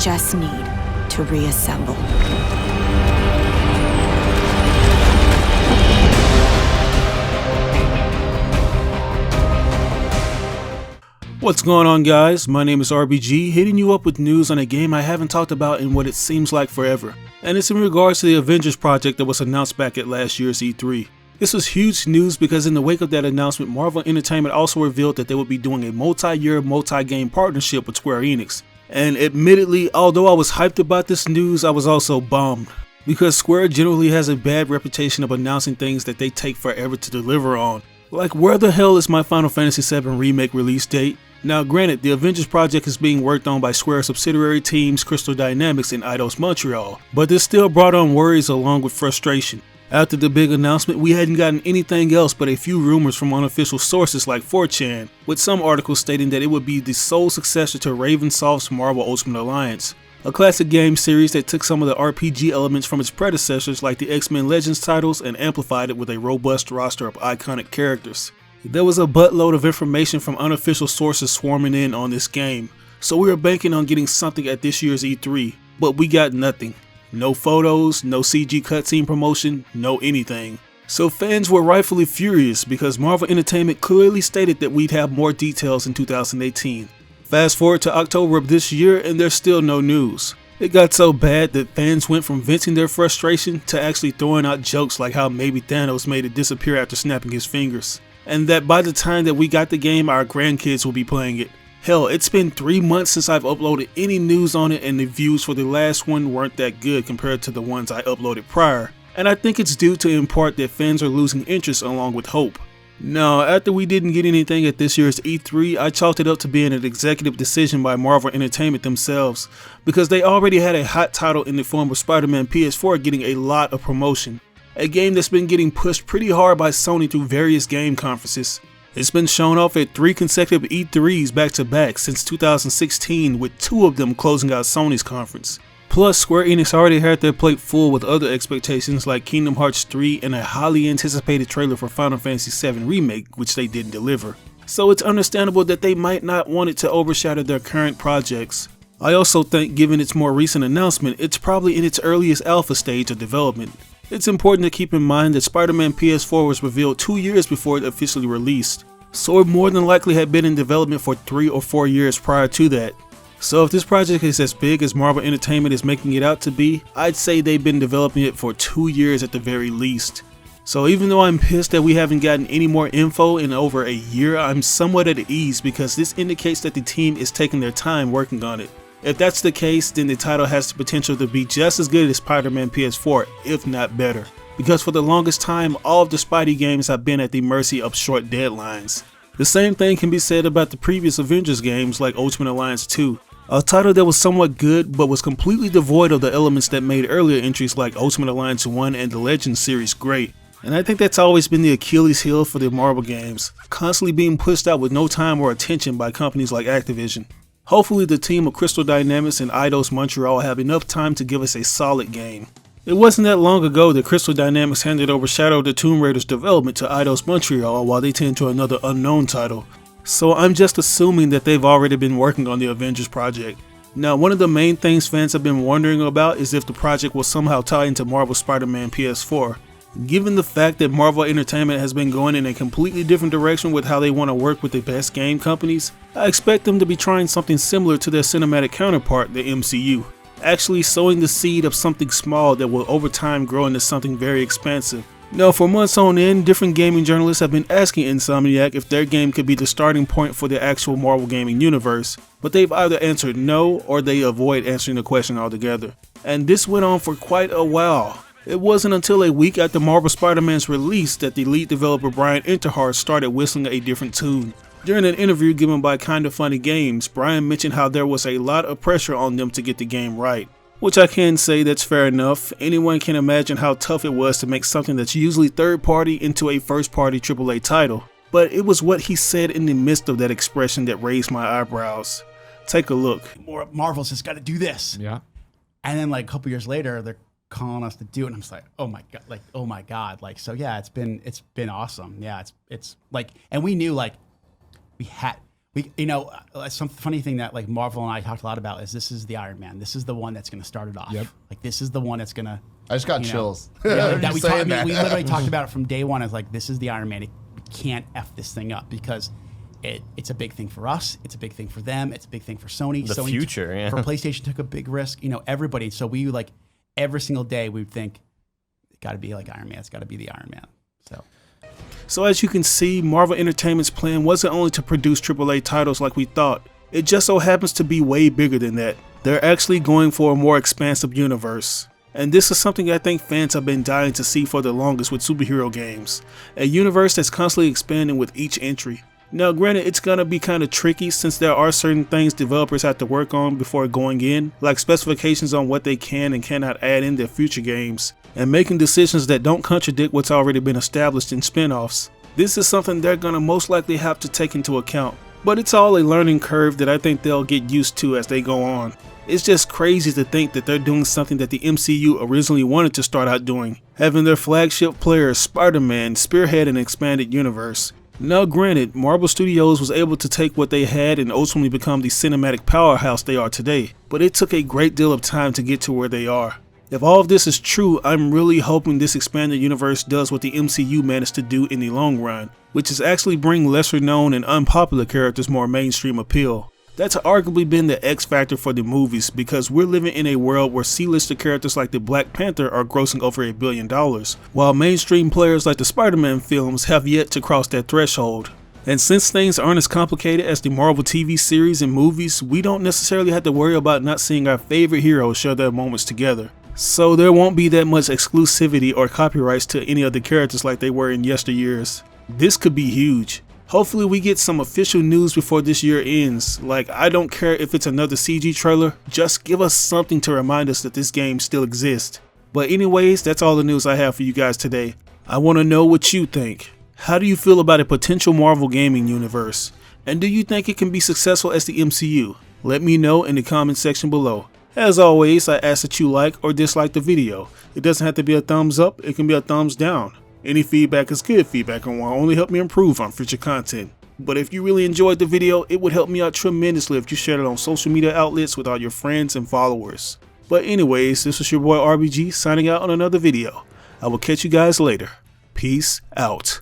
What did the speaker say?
just need to reassemble. What's going on, guys? My name is RBG, hitting you up with news on a game I haven't talked about in what it seems like forever. And it's in regards to the Avengers Project that was announced back at last year's E3. This was huge news because in the wake of that announcement, Marvel Entertainment also revealed that they would be doing a multi-year, multi-game partnership with Square Enix. And admittedly, although I was hyped about this news, I was also bummed. Because Square generally has a bad reputation of announcing things that they take forever to deliver on. Like, where the hell is my Final Fantasy VII Remake release date? Now granted, the Avengers Project is being worked on by Square subsidiary teams Crystal Dynamics Eidos Montreal, but this still brought on worries along with frustration. After the big announcement, we hadn't gotten anything else but a few rumors from unofficial sources like 4chan, with some articles stating that it would be the sole successor to Ravensoft's Marvel Ultimate Alliance, a classic game series that took some of the RPG elements from its predecessors like the X-Men Legends titles and amplified it with a robust roster of iconic characters. There was a buttload of information from unofficial sources swarming in on this game, so we were banking on getting something at this year's E3, but we got nothing. No photos, no CG cutscene promotion, no anything. So fans were rightfully furious because Marvel Entertainment clearly stated that we'd have more details in 2018. Fast forward to October of this year and there's still no news. It got so bad that fans went from venting their frustration to actually throwing out jokes like how maybe Thanos made it disappear after snapping his fingers. And that by the time that we got the game, our grandkids will be playing it. Hell, it's been 3 months since I've uploaded any news on it and the views for the last one weren't that good compared to the ones I uploaded prior. And I think it's due to in part that fans are losing interest along with hope. Now, after we didn't get anything at this year's E3, I chalked it up to being an executive decision by Marvel Entertainment themselves, because they already had a hot title in the form of Spider-Man PS4 getting a lot of promotion. A game that's been getting pushed pretty hard by Sony through various game conferences. It's been shown off at 3 consecutive E3s back to back since 2016, with 2 of them closing out Sony's conference. Plus, Square Enix already had their plate full with other expectations like Kingdom Hearts 3 and a highly anticipated trailer for Final Fantasy VII Remake, which they didn't deliver. So it's understandable that they might not want it to overshadow their current projects. I also think, given its more recent announcement, it's probably in its earliest alpha stage of development. It's important to keep in mind that Spider-Man PS4 was revealed 2 years before it officially released, so it more than likely had been in development for 3 or 4 years prior to that. So if this project is as big as Marvel Entertainment is making it out to be, I'd say they've been developing it for 2 years at the very least. So even though I'm pissed that we haven't gotten any more info in over a year, I'm somewhat at ease because this indicates that the team is taking their time working on it. If that's the case, then the title has the potential to be just as good as Spider-Man PS4, if not better. Because for the longest time, all of the Spidey games have been at the mercy of short deadlines. The same thing can be said about the previous Avengers games like Ultimate Alliance 2. A title that was somewhat good, but was completely devoid of the elements that made earlier entries like Ultimate Alliance 1 and the Legends series great. And I think that's always been the Achilles heel for the Marvel games, constantly being pushed out with no time or attention by companies like Activision. Hopefully the team of Crystal Dynamics and Eidos Montreal have enough time to give us a solid game. It wasn't that long ago that Crystal Dynamics handed over Shadow of the Tomb Raider's development to Eidos Montreal while they tend to another unknown title. So I'm just assuming that they've already been working on the Avengers Project. Now, one of the main things fans have been wondering about is if the project will somehow tie into Marvel's Spider-Man PS4. Given the fact that Marvel Entertainment has been going in a completely different direction with how they want to work with the best game companies, I expect them to be trying something similar to their cinematic counterpart, the MCU. Actually sowing the seed of something small that will over time grow into something very expansive. Now, for months on end, different gaming journalists have been asking Insomniac if their game could be the starting point for the actual Marvel gaming universe, but they've either answered no or they avoid answering the question altogether. And this went on for quite a while. It wasn't until a week after Marvel Spider-Man's release that the lead developer Brian Enterhart started whistling a different tune. During an interview given by Kinda Funny Games, Brian mentioned how there was a lot of pressure on them to get the game right. Which I can say that's fair enough. Anyone can imagine how tough it was to make something that's usually third party into a first party AAA title. But it was what he said in the midst of that expression that raised my eyebrows. Take a look. Marvel's just got to do this. Yeah. And then like a couple years later, they're calling us to do it, and I'm just like, oh my god, like so yeah, it's been awesome. Yeah, it's like, and we knew like Some funny thing that like Marvel and I talked a lot about is this is the Iron Man. This is the one that's going to start it off. Yep. Like this is the one that's going to. I just got chills. We literally talked about it from day one as like, this is the Iron Man. We can't F this thing up because it's a big thing for us. It's a big thing for them. It's a big thing for Sony. The Sony future, yeah. For PlayStation took a big risk. Everybody. So we like every single day we would think it's got to be like Iron Man. It's got to be the Iron Man. So as you can see, Marvel Entertainment's plan wasn't only to produce AAA titles like we thought. It just so happens to be way bigger than that. They're actually going for a more expansive universe. And this is something I think fans have been dying to see for the longest with superhero games. A universe that's constantly expanding with each entry. Now granted, it's gonna be kinda tricky since there are certain things developers have to work on before going in, like specifications on what they can and cannot add in their future games, and making decisions that don't contradict what's already been established in spin-offs. This is something they're gonna most likely have to take into account, but it's all a learning curve that I think they'll get used to as they go on. It's just crazy to think that they're doing something that the MCU originally wanted to start out doing, having their flagship player Spider-Man spearhead an expanded universe. Now granted, Marvel Studios was able to take what they had and ultimately become the cinematic powerhouse they are today, but it took a great deal of time to get to where they are. If all of this is true, I'm really hoping this expanded universe does what the MCU managed to do in the long run, which is actually bring lesser known and unpopular characters more mainstream appeal. That's arguably been the X factor for the movies because we're living in a world where C-lister characters like the Black Panther are grossing over $1 billion, while mainstream players like the Spider-Man films have yet to cross that threshold. And since things aren't as complicated as the Marvel TV series and movies, we don't necessarily have to worry about not seeing our favorite heroes share their moments together. So there won't be that much exclusivity or copyrights to any of the characters like they were in yesteryears. This could be huge. Hopefully we get some official news before this year ends. Like, I don't care if it's another CG trailer, just give us something to remind us that this game still exists. But anyways, that's all the news I have for you guys today. I want to know what you think. How do you feel about a potential Marvel gaming universe? And do you think it can be successful as the MCU? Let me know in the comment section below. As always, I ask that you like or dislike the video. It doesn't have to be a thumbs up, it can be a thumbs down. Any feedback is good feedback and will only help me improve on future content. But if you really enjoyed the video, it would help me out tremendously if you shared it on social media outlets with all your friends and followers. But anyways, this was your boy RBG signing out on another video. I will catch you guys later. Peace out.